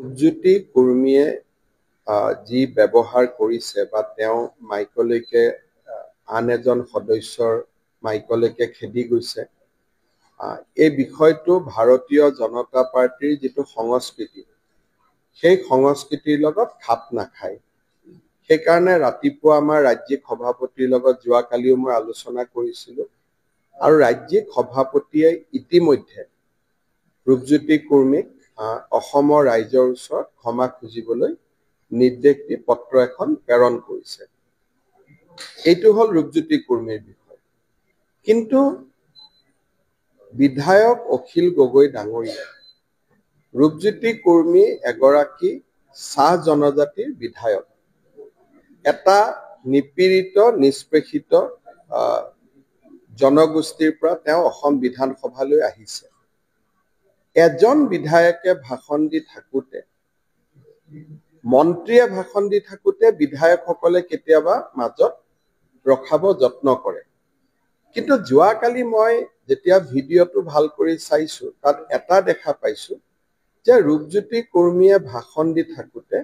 ৰূপজ্যোতি কুৰ্মীয়ে যি ব্যৱহাৰ কৰিছে বা তেওঁ মাইকলৈকে আন এজন সদস্যৰ মাইকলৈকে খেদি গৈছে, এই বিষয়টো ভাৰতীয় জনতা পাৰ্টিৰ যিটো সংস্কৃতি, সেই সংস্কৃতিৰ লগত খাপ নাখায়। সেইকাৰণে ৰাতিপুৱা আমাৰ ৰাজ্যিক সভাপতিৰ লগত যোৱাকালিও মই আলোচনা কৰিছিলোঁ আৰু ৰাজ্যিক সভাপতিয়ে ইতিমধ্যে ৰূপজ্যোতি কুৰ্মীক অসমৰ ৰাইজৰ ওচৰত ক্ষমা খুজিবলৈ নিৰ্দেশ দি পত্ৰ এখন প্ৰেৰণ কৰিছে। এইটো হ'ল ৰূপজ্যোতি কুৰ্মীৰ বিষয়। কিন্তু বিধায়ক অখিল গগৈ ডাঙৰীয়া ৰূপজ্যোতি কুৰ্মী এগৰাকী চাহ জনজাতিৰ বিধায়ক, এটা নিপীড়িত নিষ্পেষিত জনগোষ্ঠীৰ পৰা তেওঁ অসম বিধানসভালৈ আহিছে। এজন বিধায়কে ভাষণ দি থাকোঁতে, মন্ত্ৰীয়ে ভাষণ দি থাকোঁতে বিধায়কসকলে কেতিয়াবা মাজত ৰখাব যত্ন কৰে। কিন্তু যোৱাকালি মই যেতিয়া ভিডিঅ'টো ভাল কৰি চাইছো, তাত এটা দেখা পাইছো যে ৰূপজ্যোতি কুৰ্মীয়ে ভাষণ দি থাকোঁতে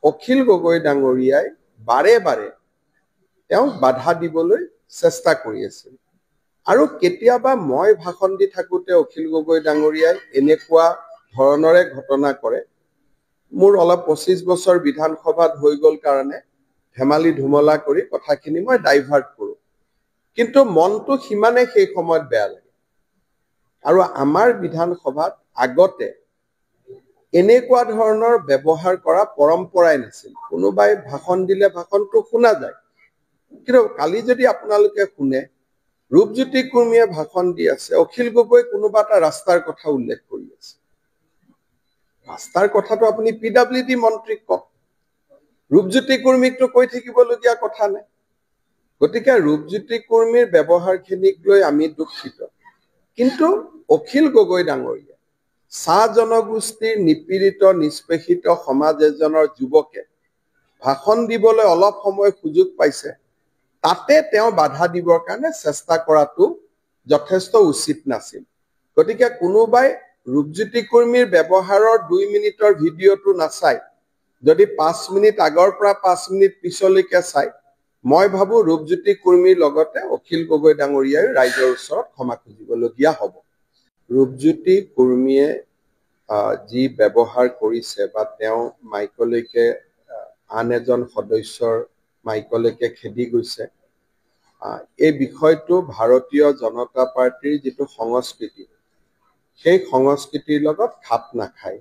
অখিল গগৈ ডাঙৰীয়াই বাৰে বাৰে তেওঁক বাধা দিবলৈ চেষ্টা কৰি আছিল। আৰু কেতিয়াবা মই ভাষণ দি থাকোঁতে অখিল গগৈ ডাঙৰীয়াই এনেকুৱা ধৰণৰে ঘটনা কৰে। মোৰ অলপ 25 বছৰ বিধানসভাত হৈ গ'ল কাৰণে ধেমালি ধুমলা কৰি কথাখিনি মই ডাইভাৰ্ট কৰোঁ, কিন্তু মনটো সিমানে সেই সময়ত বেয়া লাগে। আৰু আমাৰ বিধানসভাত আগতে এনেকুৱা ধৰণৰ ব্যৱহাৰ কৰা পৰম্পৰাই নাছিল। কোনোবাই ভাষণ দিলে ভাষণটো শুনা যায়, কিন্তু কালি যদি আপোনালোকে শুনে ৰূপজ্যোতি কুৰ্মীয়ে ভাষণ দি আছে, অখিল গগৈ কোনোবা এটা ৰাস্তাৰ কথা উল্লেখ কৰি আছে। ৰাস্তাৰ কথাটো আপুনি PWD মন্ত্ৰীক কওক, ৰূপজ্যোতি কুৰ্মীকটো কৈ থাকিবলগীয়া কথা নাই। গতিকে ৰূপজ্যোতি কুৰ্মীৰ ব্যৱহাৰখিনিক লৈ আমি দুখিত। কিন্তু অখিল গগৈ ডাঙৰীয়া চাহ জনগোষ্ঠীৰ নিপীড়িত নিষ্পেষিত সমাজ এজনৰ যুৱকে ভাষণ দিবলৈ অলপ সময় সুযোগ পাইছে, তাতে তেওঁ বাধা দিবৰ কাৰণে চেষ্টা কৰাটো যথেষ্ট উচিত নাছিল। গতিকে কোনোবাই ৰূপজ্যোতি কুৰ্মীৰ ব্যৱহাৰৰ 2 মিনিটৰ ভিডিঅ'টো নাচাই যদি 5 মিনিট আগৰ পৰা 5 মিনিট পিছলৈকে চাই, মই ভাবো ৰূপজ্যোতি কুৰ্মীৰ লগতে অখিল গগৈ ডাঙৰীয়াই ৰাইজৰ ওচৰত ক্ষমা খুজিবলগীয়া হ'ব। ৰূপজ্যোতি কুৰ্মীয়ে যি ব্যৱহাৰ কৰিছে বা তেওঁ মাইকলৈকে আন এজন সদস্যৰ মাইকলৈকে খেদি গৈছে, এই বিষয়টো ভাৰতীয় জনতা পাৰ্টিৰ যিটো সংস্কৃতি, সেই সংস্কৃতিৰ লগত খাপ নাখায়।